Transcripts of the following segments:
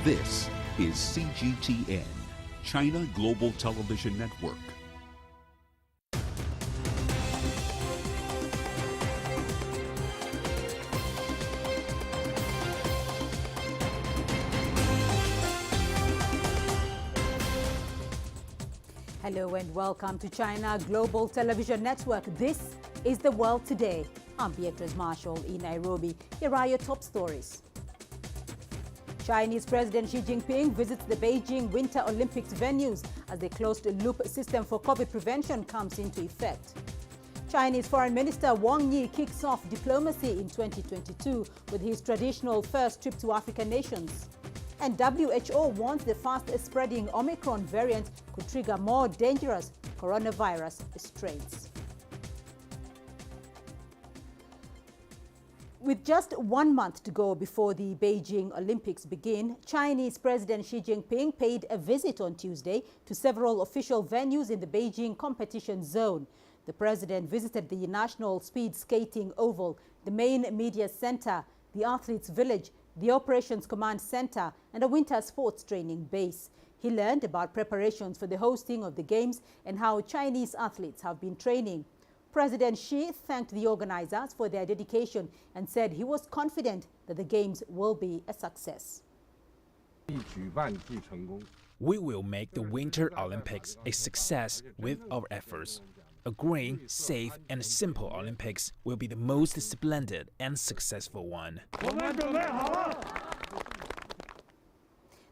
This is CGTN, China Global Television Network. Hello and welcome to China Global Television Network. This is The World Today. I'm Beatrice Marshall in Nairobi. Here are your top stories. Chinese President Xi Jinping visits the Beijing Winter Olympics venues as the closed-loop system for COVID prevention comes into effect. Chinese Foreign Minister Wang Yi kicks off diplomacy in 2022 with his traditional first trip to African nations. And WHO warns the fast-spreading Omicron variant could trigger more dangerous coronavirus strains. With just 1 month to go before the Beijing Olympics begin, Chinese President Xi Jinping paid a visit on Tuesday to several official venues in the Beijing competition zone. The president visited the National Speed Skating Oval, the main media center, the Athletes Village, the Operations Command Center, and a winter sports training base. He learned about preparations for the hosting of the Games and how Chinese athletes have been training. President Xi thanked the organizers for their dedication and said he was confident that the Games will be a success. We will make the Winter Olympics a success with our efforts. A green, safe, and simple Olympics will be the most splendid and successful one.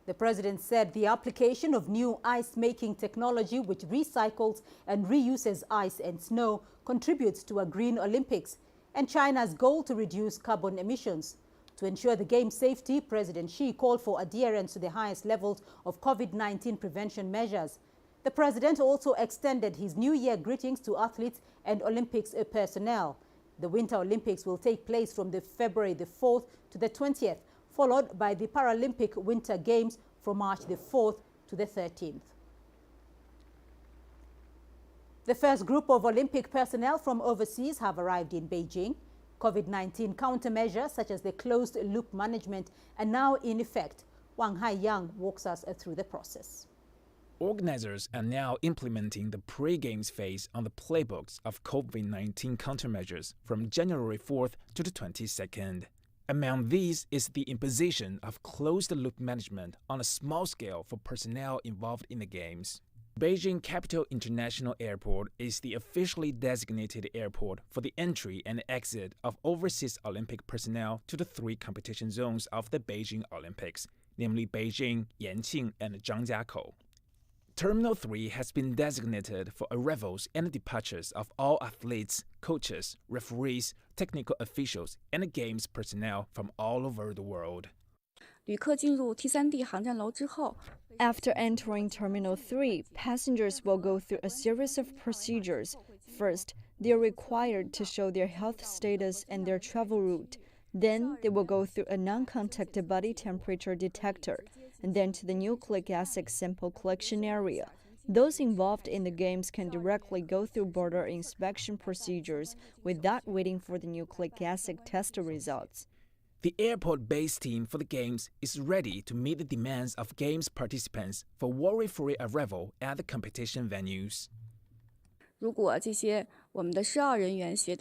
The president said the application of new ice-making technology which recycles and reuses ice and snow contributes to a green Olympics and China's goal to reduce carbon emissions. To ensure the Games' safety, President Xi called for adherence to the highest levels of COVID-19 prevention measures. The president also extended his New Year greetings to athletes and Olympics personnel. The Winter Olympics will take place from February the 4th to the 20th, followed by the Paralympic Winter Games from March the 4th to the 13th. The first group of Olympic personnel from overseas have arrived in Beijing. COVID-19 countermeasures such as the closed-loop management are now in effect. Wang Haiyang walks us through the process. Organizers are now implementing the pre-games phase on the playbooks of COVID-19 countermeasures from January 4th to the 22nd. Among these is the imposition of closed-loop management on a small scale for personnel involved in the Games. Beijing Capital International Airport is the officially designated airport for the entry and exit of overseas Olympic personnel to the three competition zones of the Beijing Olympics, namely Beijing, Yanqing, and Zhangjiakou. Terminal 3 has been designated for arrivals and departures of all athletes, coaches, referees, technical officials, and Games personnel from all over the world. After entering Terminal 3, passengers will go through a series of procedures. First, they are required to show their health status and their travel route. Then, they will go through a non-contact body temperature detector, and then to the nucleic acid sample collection area. Those involved in the Games can directly go through border inspection procedures without waiting for the nucleic acid test results. The airport-based team for the Games is ready to meet the demands of Games participants for worry-free arrival at the competition venues.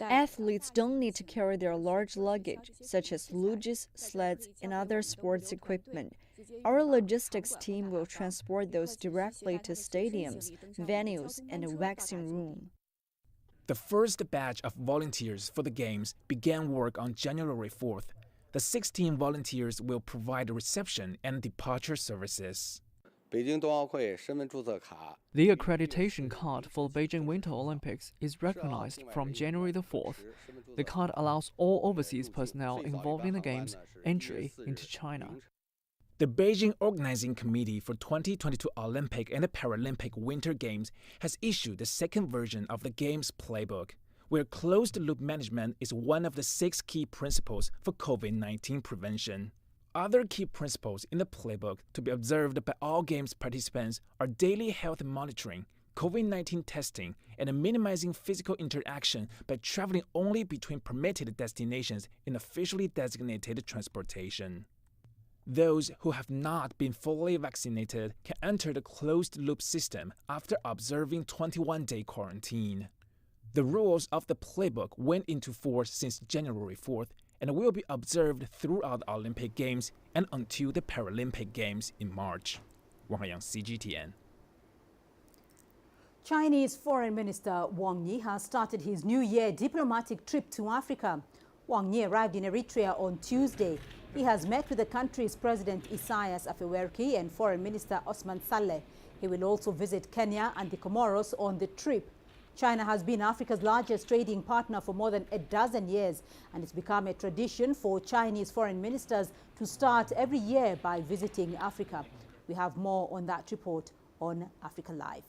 Athletes don't need to carry their large luggage, such as luges, sleds, and other sports equipment. Our logistics team will transport those directly to stadiums, venues, and a waxing room. The first batch of volunteers for the Games began work on January 4th. The 16 volunteers will provide reception and departure services. The accreditation card for the Beijing Winter Olympics is recognized from January the 4th. The card allows all overseas personnel involved in the Games entry into China. The Beijing Organizing Committee for 2022 Olympic and Paralympic Winter Games has issued the second version of the Games playbook, where closed-loop management is one of the 6 key principles for COVID-19 prevention. Other key principles in the playbook to be observed by all Games participants are daily health monitoring, COVID-19 testing, and minimizing physical interaction by traveling only between permitted destinations in officially designated transportation. Those who have not been fully vaccinated can enter the closed-loop system after observing 21-day quarantine. The rules of the playbook went into force since January 4th and will be observed throughout the Olympic Games and until the Paralympic Games in March. Wang Haiyang, CGTN. Chinese Foreign Minister Wang Yi has started his New Year diplomatic trip to Africa. Wang Yi arrived in Eritrea on Tuesday. He has met with the country's President Isaias Afewerki and Foreign Minister Osman Saleh. He will also visit Kenya and the Comoros on the trip. China has been Africa's largest trading partner for more than a dozen years, and it's become a tradition for Chinese foreign ministers to start every year by visiting Africa. We have more on that report on Africa Live.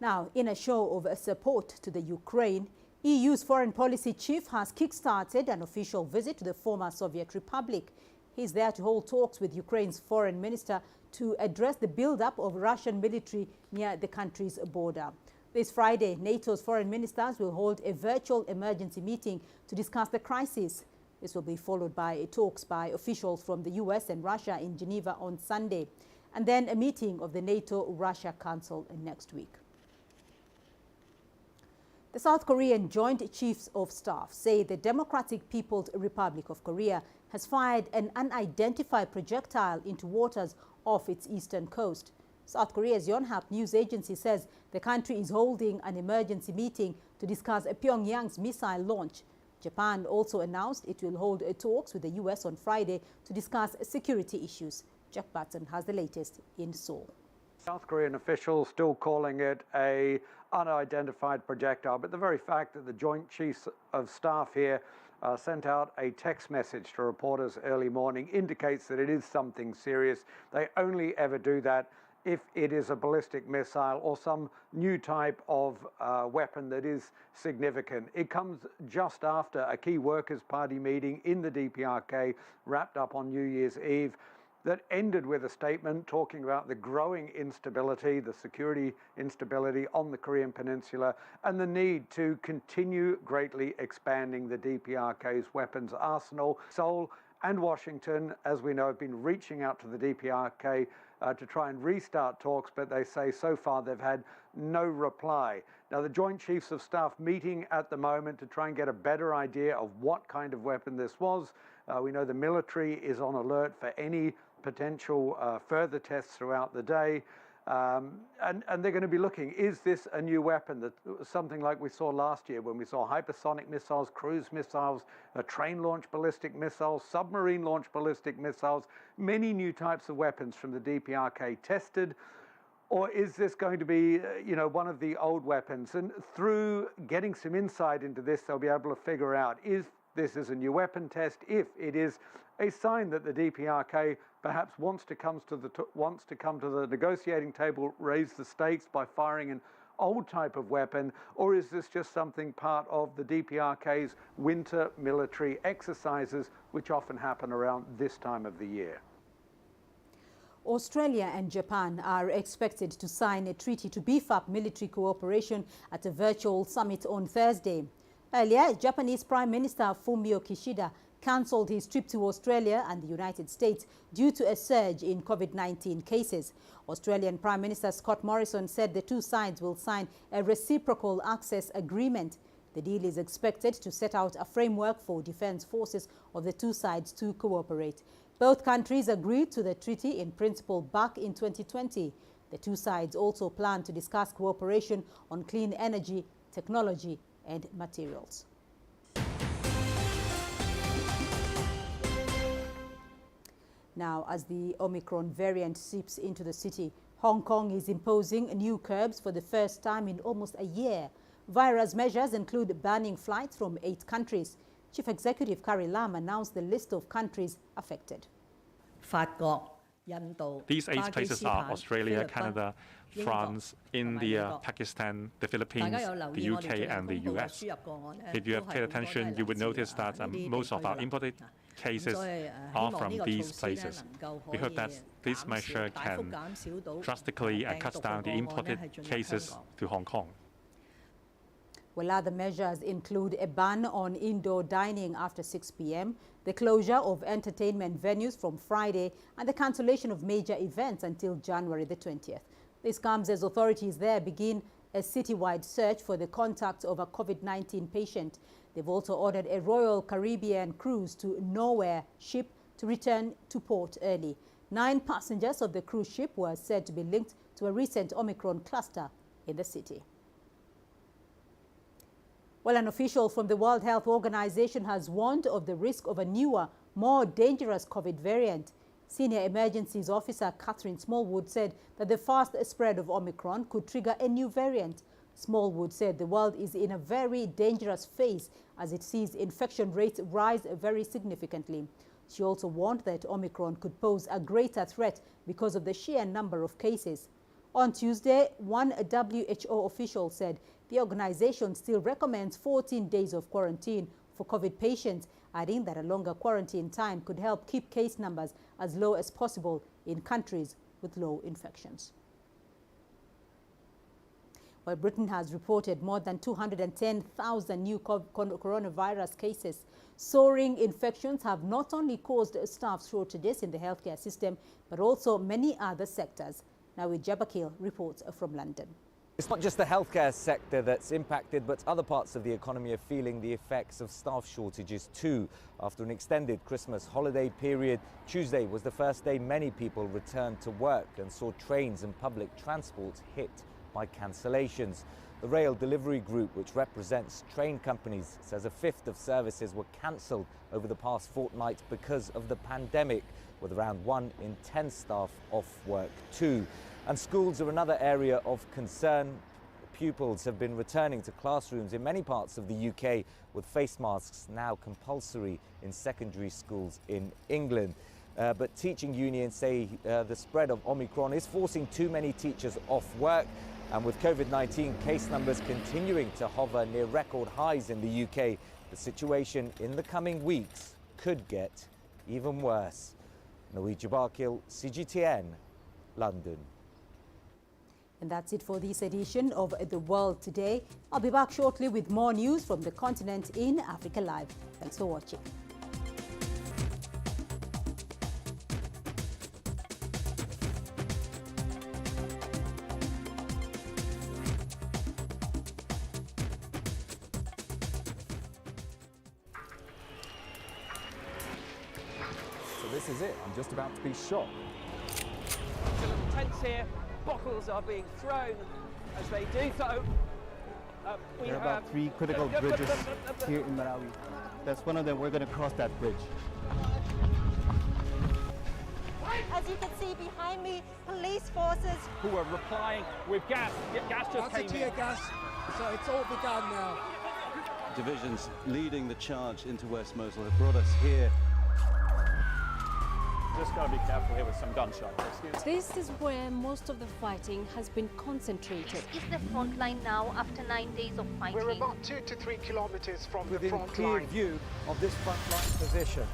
Now, in a show of support to the Ukraine, EU's foreign policy chief has kick-started an official visit to the former Soviet Republic. He's there to hold talks with Ukraine's foreign minister to address the build-up of Russian military near the country's border. This Friday, NATO's foreign ministers will hold a virtual emergency meeting to discuss the crisis. This will be followed by talks by officials from the US and Russia in Geneva on Sunday, and then a meeting of the NATO-Russia Council next week. The South Korean Joint Chiefs of Staff say the Democratic People's Republic of Korea has fired an unidentified projectile into waters off its eastern coast. South Korea's Yonhap news agency says the country is holding an emergency meeting to discuss Pyongyang's missile launch. Japan also announced it will hold talks with the US on Friday to discuss security issues. Jack Batson has the latest in Seoul. South Korean officials still calling it an unidentified projectile, but the very fact that the Joint Chiefs of Staff here sent out a text message to reporters early morning indicates that it is something serious. They only ever do that if it is a ballistic missile or some new type of weapon that is significant. It comes just after a key Workers' Party meeting in the DPRK wrapped up on New Year's Eve that ended with a statement talking about the growing instability, the security instability on the Korean Peninsula, and the need to continue greatly expanding the DPRK's weapons arsenal. Seoul and Washington, as we know, have been reaching out to the DPRK to try and restart talks, but they say so far they've had no reply. Now, the Joint Chiefs of Staff meeting at the moment to try and get a better idea of what kind of weapon this was. We know the military is on alert for any potential further tests throughout the day. And they're going to be looking, is this a new weapon? That something like we saw last year when we saw hypersonic missiles, cruise missiles, train-launched ballistic missiles, submarine-launched ballistic missiles, many new types of weapons from the DPRK tested. Or is this going to be, one of the old weapons? And through getting some insight into this, they'll be able to figure out, is this is a new weapon test? If it is a sign that the DPRK perhaps wants to come to the negotiating table, raise the stakes by firing an old type of weapon, or is this just something part of the DPRK's winter military exercises, which often happen around this time of the year? Australia and Japan are expected to sign a treaty to beef up military cooperation at a virtual summit on Thursday. Earlier, Japanese Prime Minister Fumio Kishida cancelled his trip to Australia and the United States due to a surge in COVID-19 cases. Australian Prime Minister Scott Morrison said the two sides will sign a reciprocal access agreement. The deal is expected to set out a framework for defence forces of the two sides to cooperate. Both countries agreed to the treaty in principle back in 2020. The two sides also plan to discuss cooperation on clean energy, technology and materials. Now, as the Omicron variant seeps into the city, Hong Kong is imposing new curbs for the first time in almost a year. Virus measures include banning flights from 8 countries. Chief Executive Carrie Lam announced the list of countries affected. These 8 places are Australia, Canada, France, India, Pakistan, the Philippines, the UK and the US. If you have paid attention, you would notice that most of our imported cases are from these places. We hope that this measure can drastically cut down the imported cases to Hong Kong. While other measures include a ban on indoor dining after 6 p.m., the closure of entertainment venues from Friday, and the cancellation of major events until January the 20th. This comes as authorities there begin a citywide search for the contacts of a COVID-19 patient. They've also ordered a Royal Caribbean cruise to Nowhere ship to return to port early. 9 passengers of the cruise ship were said to be linked to a recent Omicron cluster in the city. Well, an official from the World Health Organization has warned of the risk of a newer, more dangerous COVID variant. Senior Emergencies Officer Catherine Smallwood said that the fast spread of Omicron could trigger a new variant. Smallwood said the world is in a very dangerous phase as it sees infection rates rise very significantly. She also warned that Omicron could pose a greater threat because of the sheer number of cases. On Tuesday, one WHO official said the organization still recommends 14 days of quarantine for COVID patients, adding that a longer quarantine time could help keep case numbers as low as possible in countries with low infections. Well, Britain has reported more than 210,000 new coronavirus cases. Soaring infections have not only caused staff shortages in the healthcare system, but also many other sectors. Now, with Jabakil reports from London. It's not just the healthcare sector that's impacted, but other parts of the economy are feeling the effects of staff shortages too. After an extended Christmas holiday period, Tuesday was the first day many people returned to work and saw trains and public transport hit by cancellations. The rail delivery group, which represents train companies, says a fifth of services were cancelled over the past fortnight because of the pandemic, with around 1 in 10 staff off work too. And schools are another area of concern. Pupils have been returning to classrooms in many parts of the UK, with face masks now compulsory in secondary schools in England. But teaching unions say the spread of Omicron is forcing too many teachers off work. And with COVID-19 case numbers continuing to hover near record highs in the UK, the situation in the coming weeks could get even worse. Noe Jabakil, CGTN, London. And that's it for this edition of The World Today. I'll be back shortly with more news from the continent in Africa Live. Thanks for watching. So this is it. I'm just about to be shot. The little tents here. Bottles are being thrown as they do so. There are about 3 critical bridges here in Malawi. That's one of them. We're going to cross that bridge. As you can see behind me, police forces who are replying with gas. Gas just came in. Tear gas, so it's all begun now. Divisions leading the charge into West Mosul have brought us here. Just got to be careful here with some gunshots. This is where most of the fighting has been concentrated. This is the front line now after 9 days of fighting. We're about 2 to 3 kilometers from within the front clear line. view of this front line position.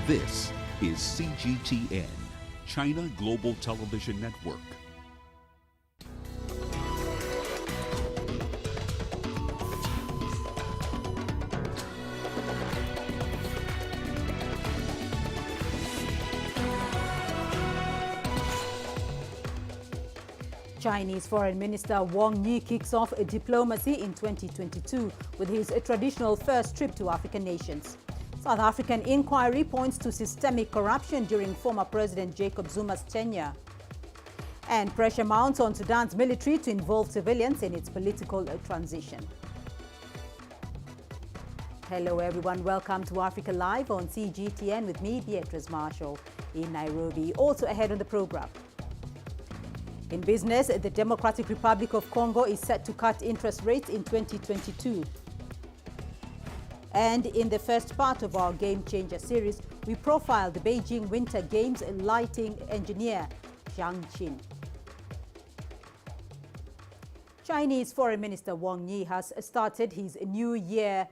This is CGTN, China Global Television Network. Chinese Foreign Minister Wang Yi kicks off a diplomacy in 2022 with his traditional first trip to African nations. South African inquiry points to systemic corruption during former President Jacob Zuma's tenure. And pressure mounts on Sudan's military to involve civilians in its political transition. Hello everyone, welcome to Africa Live on CGTN with me, Beatrice Marshall, in Nairobi. Also ahead on the program. In business, the Democratic Republic of Congo is set to cut interest rates in 2022. And in the first part of our Game Changer series, we profile the Beijing Winter Games lighting engineer, Zhang Qin. Chinese Foreign Minister Wang Yi has started his New Year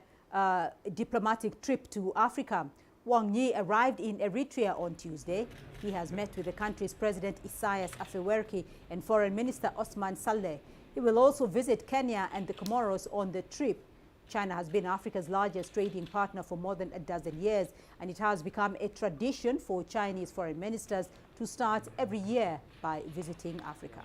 diplomatic trip to Africa. Wang Yi arrived in Eritrea on Tuesday. He has met with the country's President Isaias Afewerki and Foreign Minister Osman Saleh. He will also visit Kenya and the Comoros on the trip. China has been Africa's largest trading partner for more than a dozen years, and it has become a tradition for Chinese foreign ministers to start every year by visiting Africa.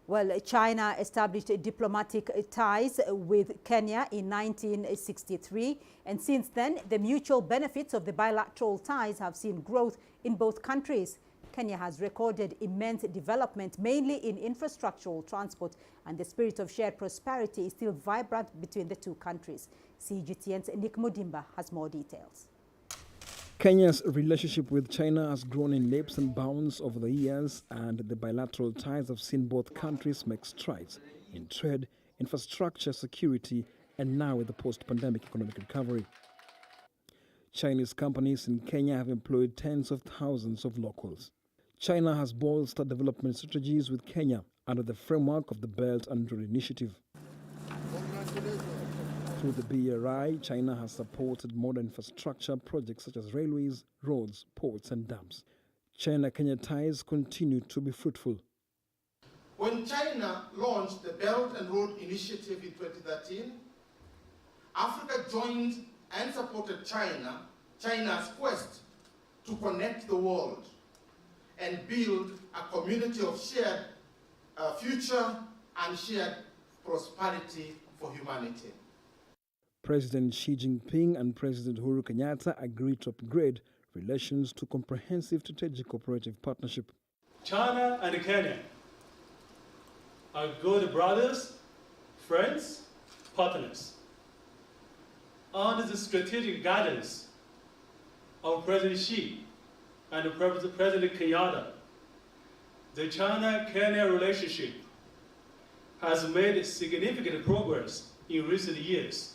Well, China established diplomatic ties with Kenya in 1963, and since then, the mutual benefits of the bilateral ties have seen growth in both countries. Kenya has recorded immense development, mainly in infrastructural transport, and the spirit of shared prosperity is still vibrant between the two countries. CGTN's Nick Mudimba has more details. Kenya's relationship with China has grown in leaps and bounds over the years, and the bilateral ties have seen both countries make strides in trade, infrastructure, security, and now with the post-pandemic economic recovery. Chinese companies in Kenya have employed tens of thousands of locals. China has bolstered development strategies with Kenya under the framework of the Belt and Road Initiative. Through the BRI, China has supported modern infrastructure projects such as railways, roads, ports, and dams. China-Kenya ties continue to be fruitful. When China launched the Belt and Road Initiative in 2013, Africa joined and supported China's quest to connect the world and build a community of shared future and shared prosperity for humanity. President Xi Jinping and President Uhuru Kenyatta agreed to upgrade relations to comprehensive strategic cooperative partnership. China and Kenya are good brothers, friends, partners. Under the strategic guidance of President Xi and President Kenyatta, the China-Kenya relationship has made significant progress in recent years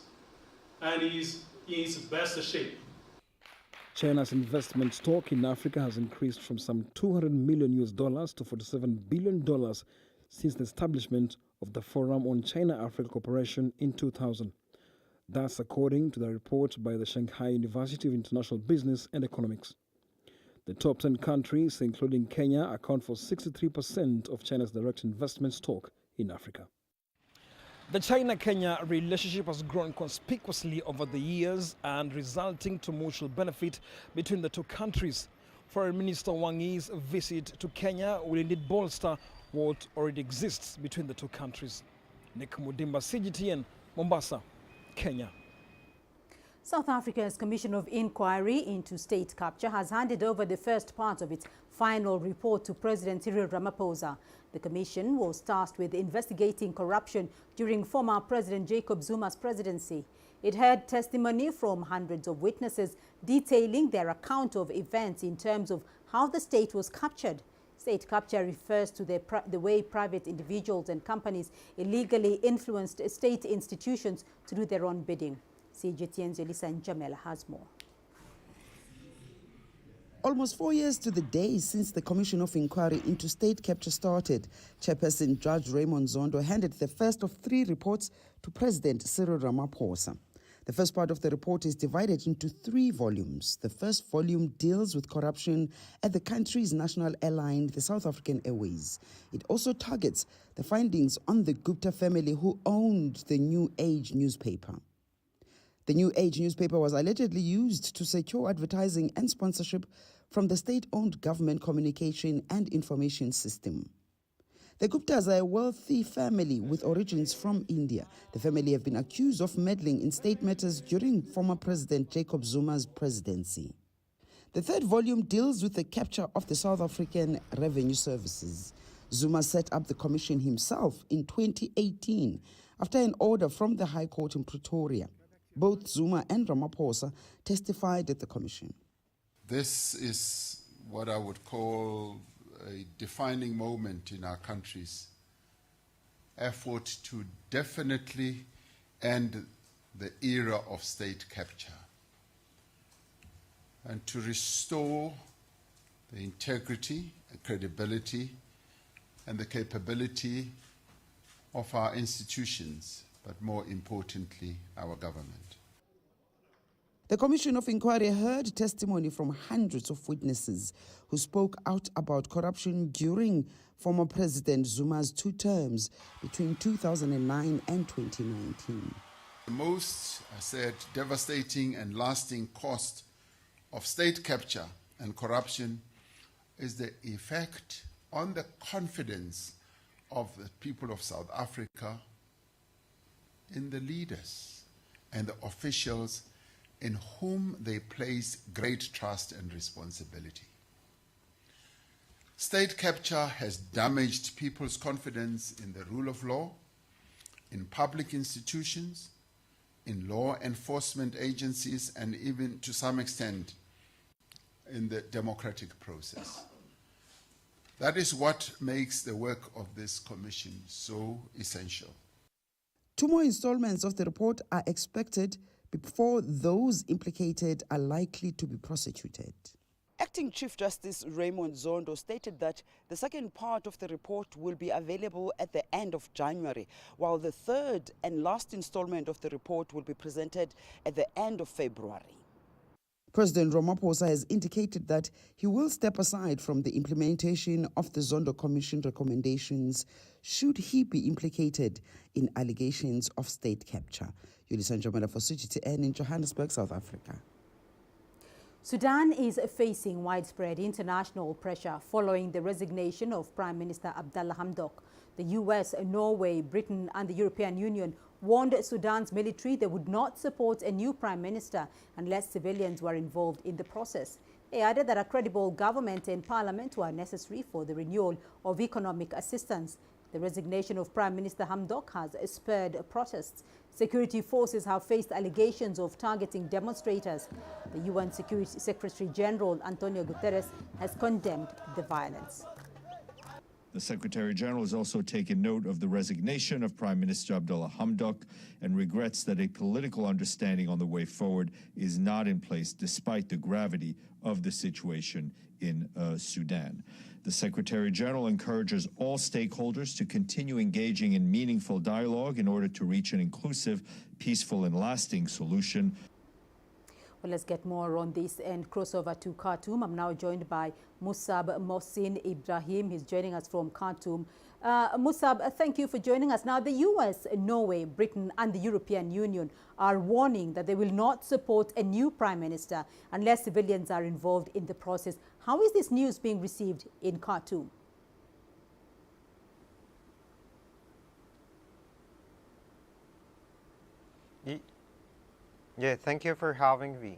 and is in its best shape. China's investment stock in Africa has increased from some $200 million to $47 billion since the establishment of the Forum on China-Africa Cooperation in 2000. That's according to the report by the Shanghai University of International Business and Economics. The top 10 countries, including Kenya, account for 63% of China's direct investment stock in Africa. The China-Kenya relationship has grown conspicuously over the years and resulting to mutual benefit between the two countries. Foreign Minister Wang Yi's visit to Kenya will indeed bolster what already exists between the two countries. Nick Mudimba, CGTN, Mombasa, Kenya. South Africa's Commission of Inquiry into State Capture has handed over the first part of its final report to President Cyril Ramaphosa. The commission was tasked with investigating corruption during former President Jacob Zuma's presidency. It heard testimony from hundreds of witnesses detailing their account of events in terms of how the state was captured. State capture refers to the way private individuals and companies illegally influenced state institutions to do their own bidding. CGTN's Elisa Njamela has more. Almost 4 years to the day since the Commission of Inquiry into State Capture started, Chairperson Judge Raymond Zondo handed the first of 3 reports to President Cyril Ramaphosa. The first part of the report is divided into 3 volumes. The first volume deals with corruption at the country's national airline, the South African Airways. It also targets the findings on the Gupta family who owned the New Age newspaper. The New Age newspaper was allegedly used to secure advertising and sponsorship from the state-owned government communication and information system. The Guptas are a wealthy family with origins from India. The family have been accused of meddling in state matters during former President Jacob Zuma's presidency. The third volume deals with the capture of the South African Revenue Services. Zuma set up the commission himself in 2018 after an order from the High Court in Pretoria. Both Zuma and Ramaphosa testified at the commission. This is what I would call a defining moment in our country's effort to definitely end the era of state capture and to restore the integrity and credibility and the capability of our institutions, but more importantly, our government. The Commission of Inquiry heard testimony from hundreds of witnesses who spoke out about corruption during former President Zuma's 2 terms between 2009 and 2019. The most, I said, devastating and lasting cost of state capture and corruption is the effect on the confidence of the people of South Africa in the leaders and the officials in whom they place great trust and responsibility. State capture has damaged people's confidence in the rule of law, in public institutions, in law enforcement agencies, and even to some extent in the democratic process. That is what makes the work of this commission so essential. 2 more installments of the report are expected before those implicated are likely to be prosecuted. Acting Chief Justice Raymond Zondo stated that the second part of the report will be available at the end of January, while the third and last installment of the report will be presented at the end of February. President Ramaphosa has indicated that he will step aside from the implementation of the Zondo Commission recommendations should he be implicated in allegations of state capture. Yulisa Njamela for CGTN in Johannesburg, South Africa. Sudan is facing widespread international pressure following the resignation of Prime Minister Abdallah Hamdok. The US, Norway, Britain and the European Union warned Sudan's military they would not support a new prime minister unless civilians were involved in the process. They added that a credible government and parliament were necessary for the renewal of economic assistance. The resignation of Prime Minister Hamdok has spurred protests. Security forces have faced allegations of targeting demonstrators. The UN Security Secretary General Antonio Guterres has condemned the violence. The Secretary General has also taken note of the resignation of Prime Minister Abdallah Hamdok and regrets that a political understanding on the way forward is not in place despite the gravity of the situation in Sudan. The Secretary General encourages all stakeholders to continue engaging in meaningful dialogue in order to reach an inclusive, peaceful and lasting solution. Well, let's get more on this and cross over to Khartoum. I'm now joined by Musab Mohsin Ibrahim. He's joining us from Khartoum. Musab, thank you for joining us. Now, the US, Norway, Britain and the European Union are warning that they will not support a new prime minister unless civilians are involved in the process. How is this news being received in Khartoum? Yeah, thank you for having me.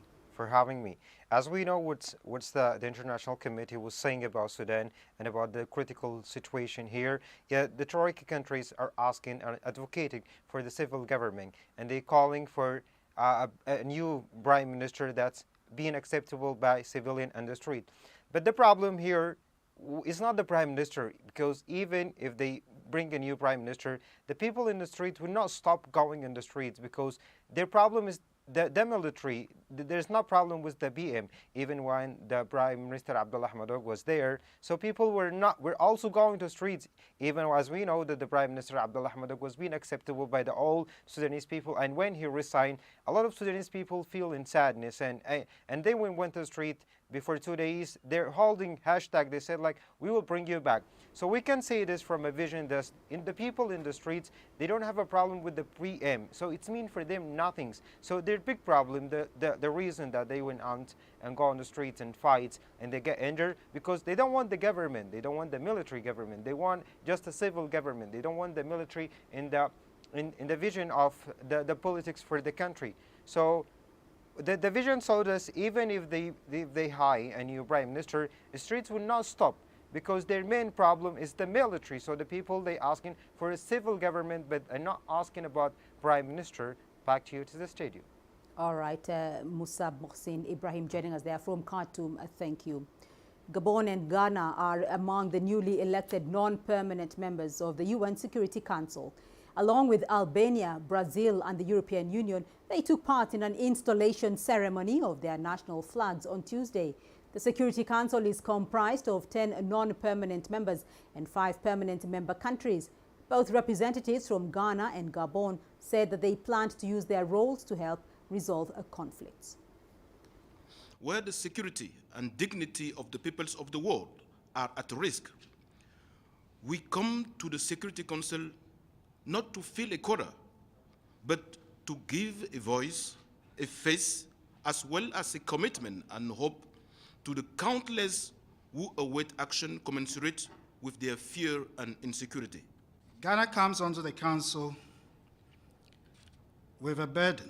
As we know, what's the International Committee was saying about Sudan and about the critical situation here, yeah, the Troika countries are asking and advocating for the civil government, and they're calling for a new prime minister that's being acceptable by civilian on the street. But the problem here is not the prime minister, because even if they bring a new prime minister, the people in the streets will not stop going in the streets, because their problem is the military, there's no problem with the BM, even when the Prime Minister Abdullah Hamdok was there. So people were also going to streets, even as we know that the Prime Minister Abdullah Hamdok was being acceptable by all Sudanese people. And when he resigned, a lot of Sudanese people feel in sadness, and they went to the street. Before 2 days, they're holding hashtag. They said, like, we will bring you back. So we can say this from a vision that in the people in the streets, they don't have a problem with the PM. So it's mean for them nothings. So their big problem, the reason that they went out and go on the streets and fight and they get injured, because they don't want the government. They don't want the military government. They want just a civil government. They don't want the military in the vision of the politics for the country. So the vision showed us, even if they hire a new prime minister, the streets will not stop, because their main problem is the military. So the people, they asking for a civil government, but are not asking about prime minister. Back to you to the stadium. All right, Musa Mohsin Ibrahim joining us there from Khartoum. Thank you. Gabon and Ghana are among the newly elected non-permanent members of the UN Security Council. Along with Albania, Brazil and the European Union, they took part in an installation ceremony of their national flags on Tuesday. The Security Council is comprised of 10 non-permanent members and 5 permanent member countries. Both representatives from Ghana and Gabon said that they planned to use their roles to help resolve conflicts. Where the security and dignity of the peoples of the world are at risk, we come to the Security Council not to fill a quota, but to give a voice, a face, as well as a commitment and hope to the countless who await action commensurate with their fear and insecurity. Ghana comes onto the Council with a burden.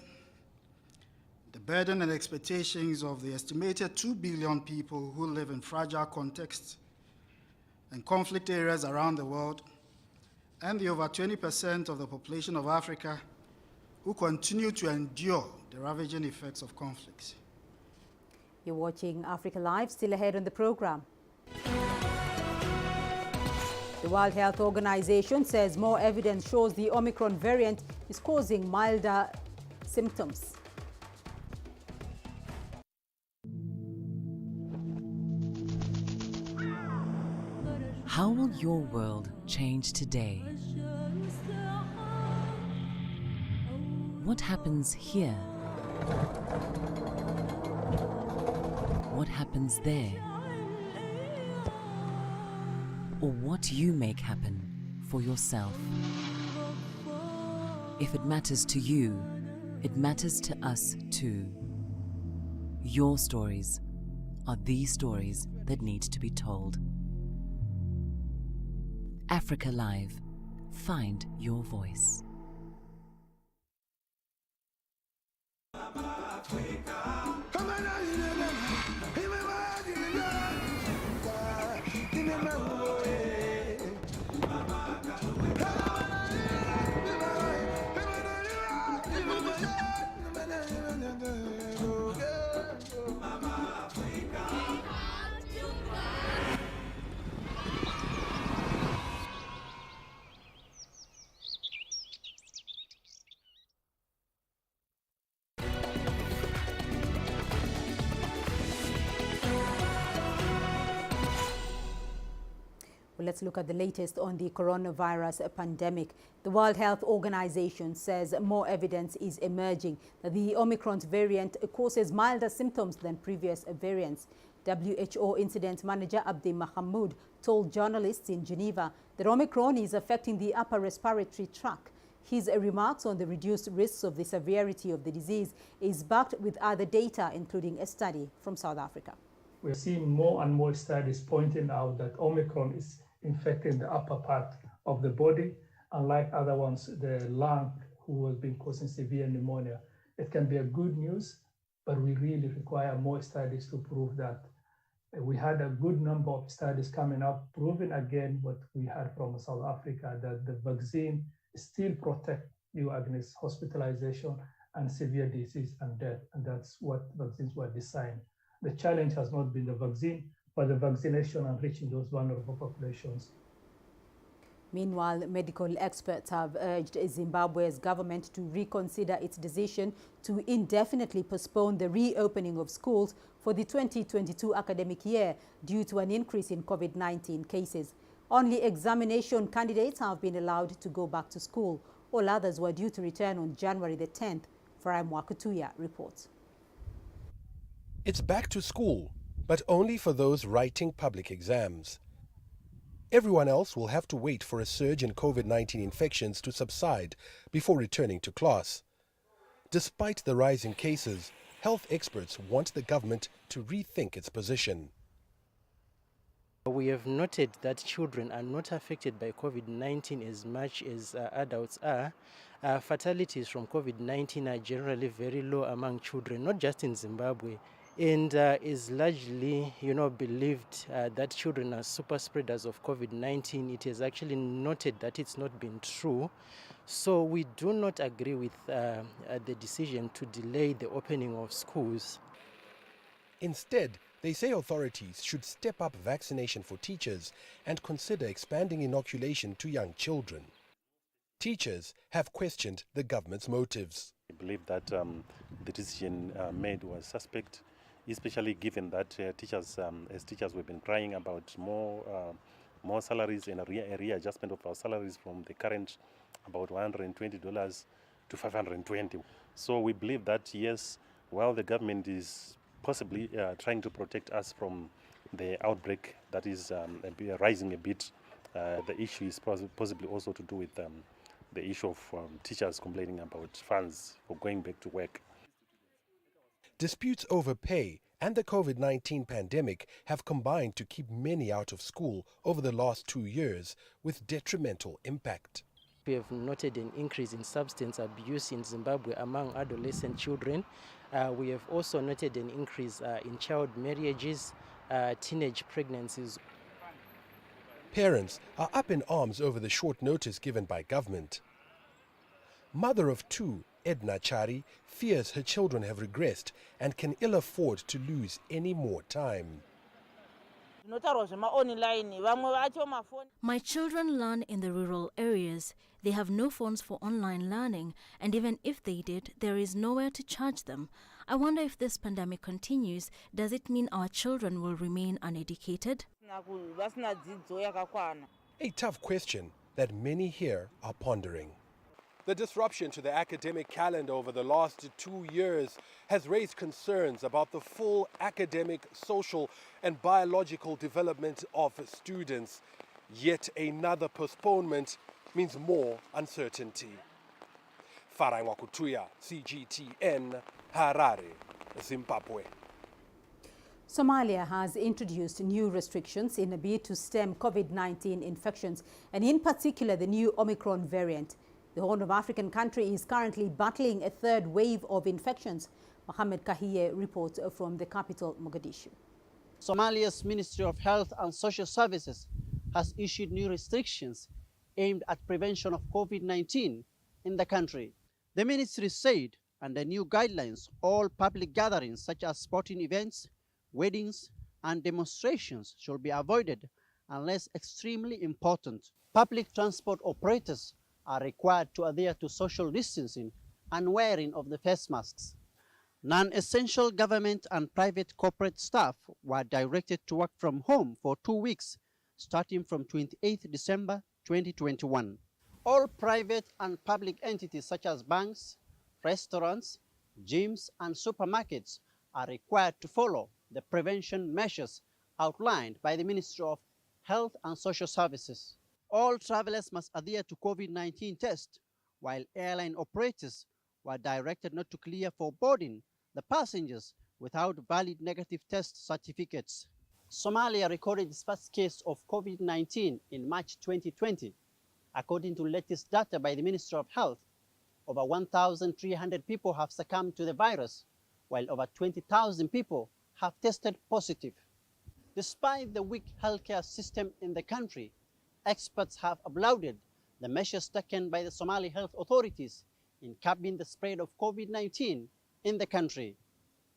The burden and expectations of the estimated 2 billion people who live in fragile contexts and conflict areas around the world, and the over 20% of the population of Africa who continue to endure the ravaging effects of conflicts. You're watching Africa Live. Still ahead on the program. The World Health Organization says more evidence shows the Omicron variant is causing milder symptoms. How will your world change today? What happens here? What happens there? Or what you make happen for yourself? If it matters to you, it matters to us too. Your stories are the stories that need to be told. Africa Live. Find your voice. Let's look at the latest on the coronavirus pandemic. The World Health Organization says more evidence is emerging that the Omicron variant causes milder symptoms than previous variants. WHO Incident Manager Abdi Mahamoud told journalists in Geneva that Omicron is affecting the upper respiratory tract. His remarks on the reduced risks of the severity of the disease is backed with other data, including a study from South Africa. We're seeing more and more studies pointing out that Omicron is infecting the upper part of the body, unlike other ones, the lung, who has been causing severe pneumonia. It can be a good news, but we really require more studies to prove that. We had a good number of studies coming up, proving again what we heard from South Africa, that the vaccine still protects you against hospitalization and severe disease and death, and that's what vaccines were designed. The challenge has not been the vaccine, but the vaccination and reaching those vulnerable populations. Meanwhile, medical experts have urged Zimbabwe's government to reconsider its decision to indefinitely postpone the reopening of schools for the 2022 academic year due to an increase in COVID-19 cases. Only examination candidates have been allowed to go back to school. All others were due to return on January the 10th. Farai Mwakutuya reports. It's back to school, but only for those writing public exams. Everyone else will have to wait for a surge in COVID-19 infections to subside before returning to class. Despite the rise in cases, health experts want the government to rethink its position. We have noted that children are not affected by COVID-19 as much as adults are. Fatalities from COVID-19 are generally very low among children, not just in Zimbabwe. And is largely, believed that children are super spreaders of COVID-19. It is actually noted that it's not been true. So we do not agree with the decision to delay the opening of schools. Instead, they say authorities should step up vaccination for teachers and consider expanding inoculation to young children. Teachers have questioned the government's motives. I believe that the decision made was suspect, especially given that as teachers we've been crying about more salaries and a readjustment of our salaries from the current about $120 to $520. So we believe that yes, while the government is possibly trying to protect us from the outbreak that is rising a bit, the issue is possibly also to do with the issue of teachers complaining about funds for going back to work. Disputes over pay and the COVID-19 pandemic have combined to keep many out of school over the last 2 years with detrimental impact. We have noted an increase in substance abuse in Zimbabwe among adolescent children. We have also noted an increase in child marriages, teenage pregnancies. Parents are up in arms over the short notice given by government. Mother of two, Edna Chari, fears her children have regressed and can ill afford to lose any more time. My children learn in the rural areas. They have no phones for online learning, and even if they did, there is nowhere to charge them. I wonder if this pandemic continues, does it mean our children will remain uneducated? A tough question that many here are pondering. The disruption to the academic calendar over the last 2 years has raised concerns about the full academic, social, and biological development of students. Yet another postponement means more uncertainty. Farai Mwakutuya, CGTN, Harare, Zimbabwe. Somalia has introduced new restrictions in a bid to stem COVID-19 infections, and in particular the new Omicron variant. The Horn of African country is currently battling a third wave of infections. Mohamed Kahiye reports from the capital, Mogadishu. Somalia's Ministry of Health and Social Services has issued new restrictions aimed at prevention of COVID-19 in the country. The ministry said under new guidelines, all public gatherings such as sporting events, weddings, and demonstrations should be avoided unless extremely important. Public transport operators are required to adhere to social distancing and wearing of the face masks. Non-essential government and private corporate staff were directed to work from home for 2 weeks, starting from 28 December 2021. All private and public entities such as banks, restaurants, gyms, and supermarkets are required to follow the prevention measures outlined by the Ministry of Health and Social Services. All travelers must adhere to COVID-19 tests, while airline operators were directed not to clear for boarding the passengers without valid negative test certificates. Somalia recorded its first case of COVID-19 in March 2020. According to latest data by the Ministry of Health, over 1,300 people have succumbed to the virus, while over 20,000 people have tested positive. Despite the weak healthcare system in the country, experts have applauded the measures taken by the Somali health authorities in curbing the spread of COVID-19 in the country.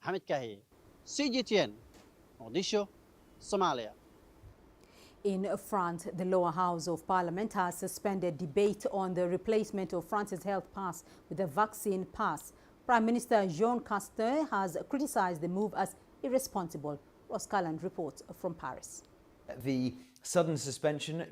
Hamid Kahi, CGTN, Mogadishu, Somalia. In France, the lower house of parliament has suspended debate on the replacement of France's health pass with a vaccine pass. Prime Minister Jean Castex has criticized the move as irresponsible. Ross Calland reports from Paris. The sudden suspension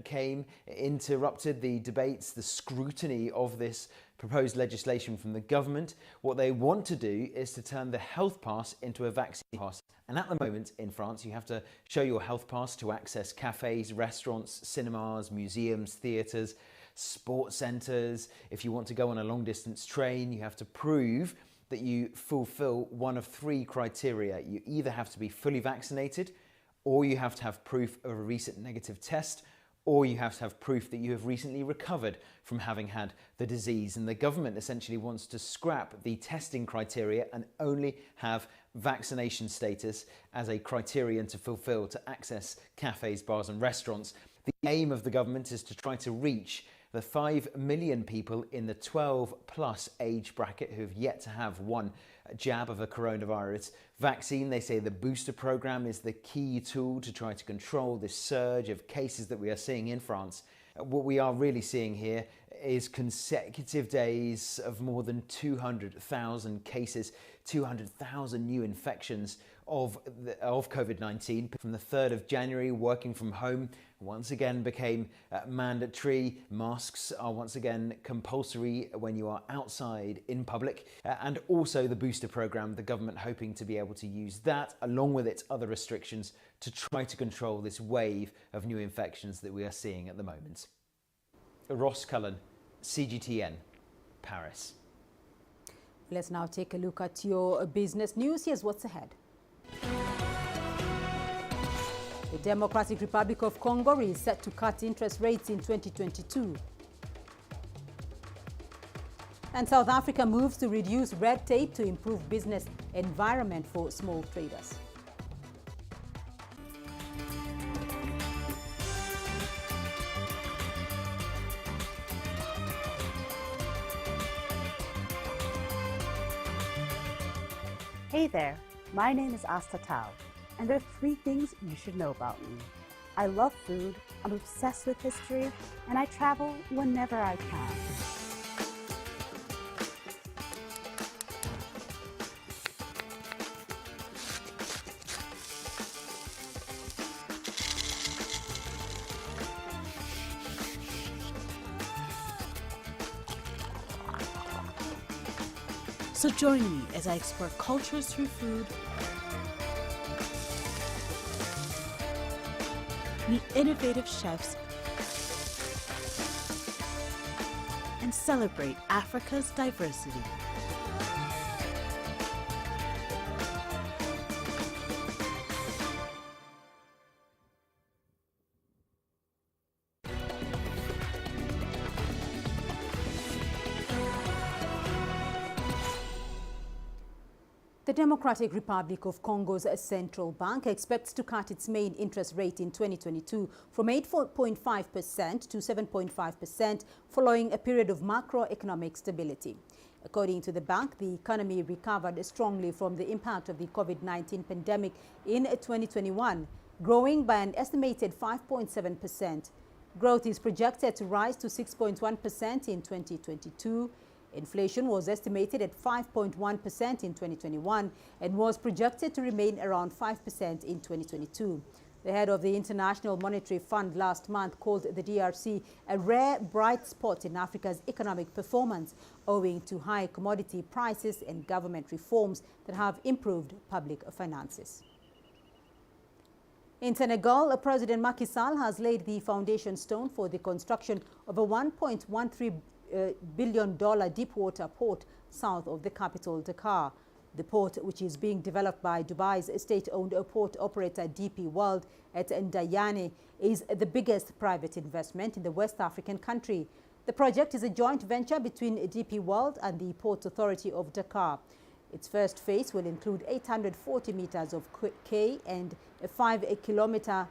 interrupted the debates, the scrutiny of this proposed legislation from the government. What they want to do is to turn the health pass into a vaccine pass. And at the moment in France, you have to show your health pass to access cafes, restaurants, cinemas, museums, theatres, sports centres. If you want to go on a long distance train, you have to prove that you fulfil one of three criteria. You either have to be fully vaccinated, or you have to have proof of a recent negative test, or you have to have proof that you have recently recovered from having had the disease. And the government essentially wants to scrap the testing criteria and only have vaccination status as a criterion to fulfill to access cafes, bars and restaurants. The aim of the government is to try to reach the 5 million people in the 12+ age bracket who have yet to have one jab of a coronavirus vaccine. They say the booster program is the key tool to try to control this surge of cases that we are seeing in France. What we are really seeing here is consecutive days of more than 200,000 cases, 200,000 new infections of COVID-19. From the 3rd of January, working from home once again became mandatory. Masks are once again compulsory when you are outside in public. And also the booster program, the government hoping to be able to use that along with its other restrictions to try to control this wave of new infections that we are seeing at the moment. Ross Cullen, CGTN, Paris. Let's now take a look at your business news. Here's what's ahead. The Democratic Republic of Congo is set to cut interest rates in 2022. And South Africa moves to reduce red tape to improve business environment for small traders. Hey there, my name is Asta Tao, and there are 3 things you should know about me. I love food, I'm obsessed with history, and I travel whenever I can. So join me as I explore cultures through food, meet innovative chefs, and celebrate Africa's diversity. The Democratic Republic of Congo's central bank expects to cut its main interest rate in 2022 from 8.5% to 7.5% following a period of macroeconomic stability. According to the bank, the economy recovered strongly from the impact of the COVID-19 pandemic in 2021, growing by an estimated 5.7%. Growth is projected to rise to 6.1% in 2022. Inflation was estimated at 5.1% in 2021 and was projected to remain around 5% in 2022. The head of the International Monetary Fund last month called the DRC a rare bright spot in Africa's economic performance, owing to high commodity prices and government reforms that have improved public finances. In Senegal, President Macky Sall has laid the foundation stone for the construction of a $1.13 billion deepwater port south of the capital, Dakar. The port, which is being developed by Dubai's state-owned port operator DP World at Ndayane, is the biggest private investment in the West African country. The project is a joint venture between DP World and the Port Authority of Dakar. Its first phase will include 840 meters of quay and a 5-kilometer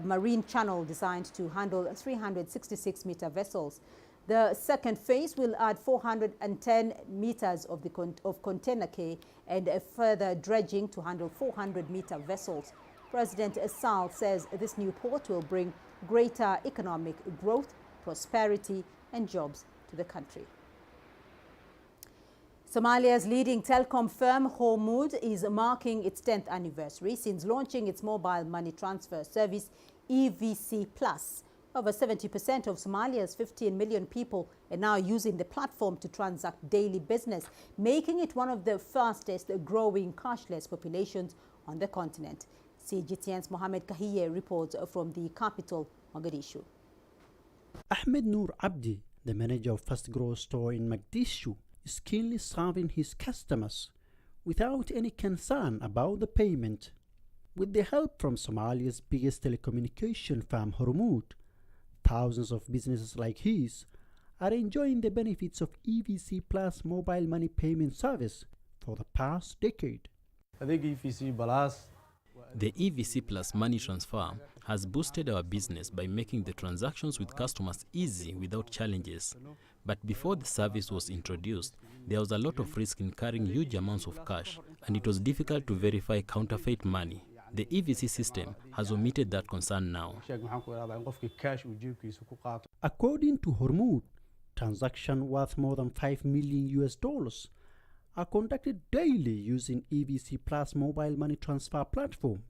marine channel designed to handle 366-meter vessels. The second phase will add 410 meters of container quay and a further dredging to handle 400-meter vessels. President Sall says this new port will bring greater economic growth, prosperity and jobs to the country. Somalia's leading telecom firm Hormud is marking its 10th anniversary since launching its mobile money transfer service EVC Plus. Over 70% of Somalia's 15 million people are now using the platform to transact daily business, making it one of the fastest growing cashless populations on the continent. CGTN's Mohamed Kahiye reports from the capital, Mogadishu. Ahmed Noor Abdi, the manager of Fast Grow store in Mogadishu, is keenly serving his customers without any concern about the payment. With the help from Somalia's biggest telecommunication firm Hormud, thousands of businesses like his are enjoying the benefits of EVC Plus mobile money payment service for the past decade. The EVC Plus money transfer has boosted our business by making the transactions with customers easy without challenges. But before the service was introduced, there was a lot of risk in carrying huge amounts of cash, and it was difficult to verify counterfeit money. The EVC system has omitted that concern now. According to Hormud, transactions worth more than $5 million are conducted daily using EVC Plus mobile money transfer platform,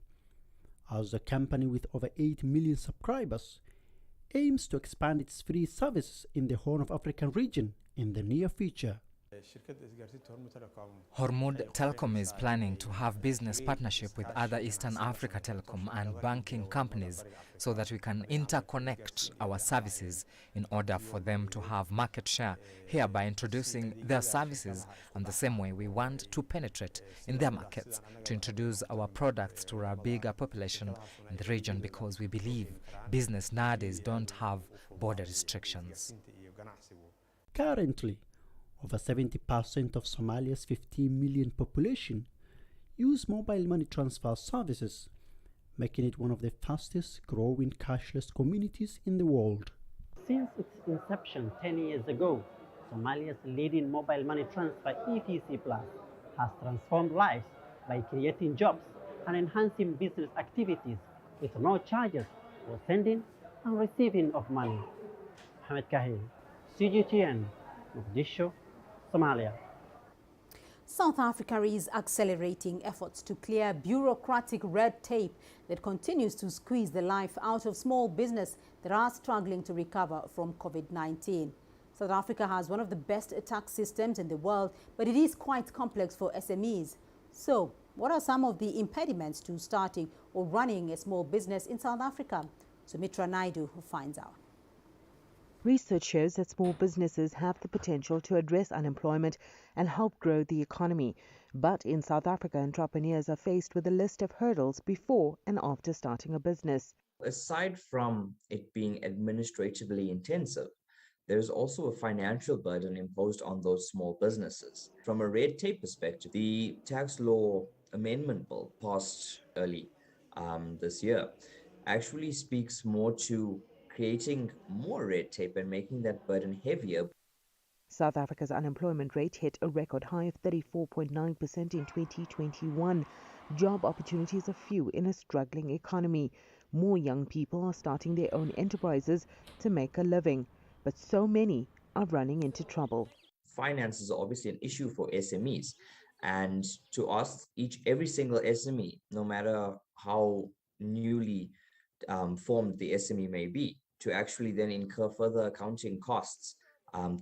as the company with over 8 million subscribers aims to expand its free services in the Horn of Africa region in the near future. Hormud Telecom is planning to have business partnership with other Eastern Africa telecom and banking companies so that we can interconnect our services in order for them to have market share, hereby introducing their services. And the same way we want to penetrate in their markets to introduce our products to our bigger population in the region, because we believe business nowadays don't have border restrictions. Currently, over 70% of Somalia's 15 million population use mobile money transfer services, making it one of the fastest growing cashless communities in the world. Since its inception 10 years ago, Somalia's leading mobile money transfer EVC Plus has transformed lives by creating jobs and enhancing business activities with no charges for sending and receiving of money. Mohamed Kahil, CGTN, Mogadishu, Somalia. South Africa is accelerating efforts to clear bureaucratic red tape that continues to squeeze the life out of small business that are struggling to recover from COVID-19. South Africa has one of the best tax systems in the world, but it is quite complex for SMEs. So, what are some of the impediments to starting or running a small business in South Africa? Sumitra Naidu finds out. Research shows that small businesses have the potential to address unemployment and help grow the economy. But in South Africa, entrepreneurs are faced with a list of hurdles before and after starting a business. Aside from it being administratively intensive, there's also a financial burden imposed on those small businesses. From a red tape perspective, the tax law amendment bill passed early this year actually speaks more to creating more red tape and making that burden heavier. South Africa's unemployment rate hit a record high of 34.9% in 2021. Job opportunities are few in a struggling economy. More young people are starting their own enterprises to make a living, but so many are running into trouble. Finance is obviously an issue for SMEs, and to us, every single SME, no matter how newly formed the SME may be, to actually then incur further accounting costs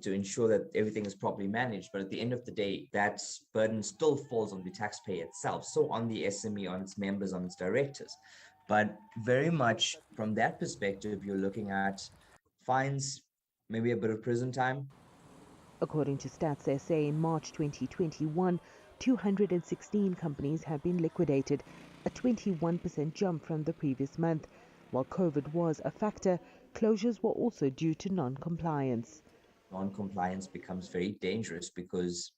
to ensure that everything is properly managed. But at the end of the day, that burden still falls on the taxpayer itself, so on the SME, on its members, on its directors. But very much from that perspective, you're looking at fines, maybe a bit of prison time. According to Stats SA, in March 2021, 216 companies have been liquidated, a 21% jump from the previous month. While COVID was a factor, closures were also due to non-compliance. Non-compliance becomes very dangerous because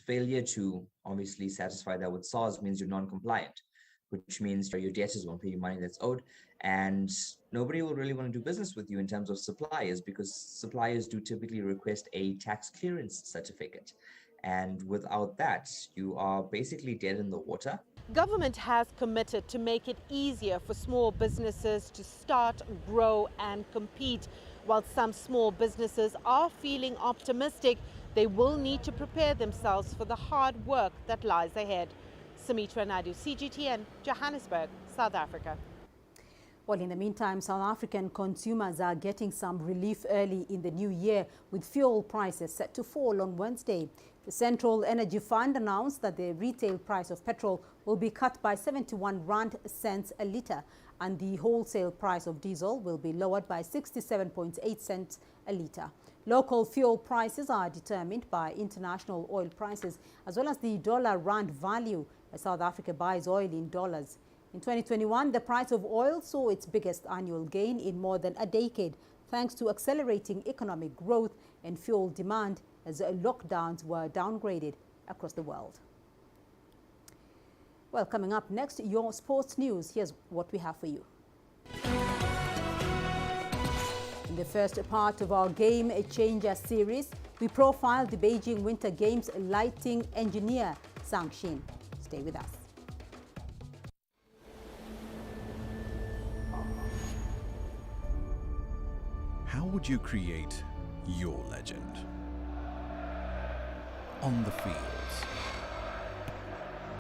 failure to obviously satisfy that with SARS means you're non-compliant, which means your debtors won't pay you money that's owed, and nobody will really want to do business with you in terms of suppliers, because suppliers do typically request a tax clearance certificate. And without that, you are basically dead in the water. Government has committed to make it easier for small businesses to start, grow and compete. While some small businesses are feeling optimistic, they will need to prepare themselves for the hard work that lies ahead. Sumitra Naidu, CGTN, Johannesburg, South Africa. Well, in the meantime, South African consumers are getting some relief early in the new year, with fuel prices set to fall on Wednesday. The Central Energy Fund announced that the retail price of petrol will be cut by 71 rand cents a litre, and the wholesale price of diesel will be lowered by 67.8 cents a litre. Local fuel prices are determined by international oil prices as well as the dollar-rand value as South Africa buys oil in dollars. In 2021, the price of oil saw its biggest annual gain in more than a decade, thanks to accelerating economic growth and fuel demand as lockdowns were downgraded across the world. Well, coming up next, your sports news. Here's what we have for you. In the first part of our Game Changer series, we profile the Beijing Winter Games lighting engineer, Sang Xin. Stay with us. How would you create your legend? On the fields,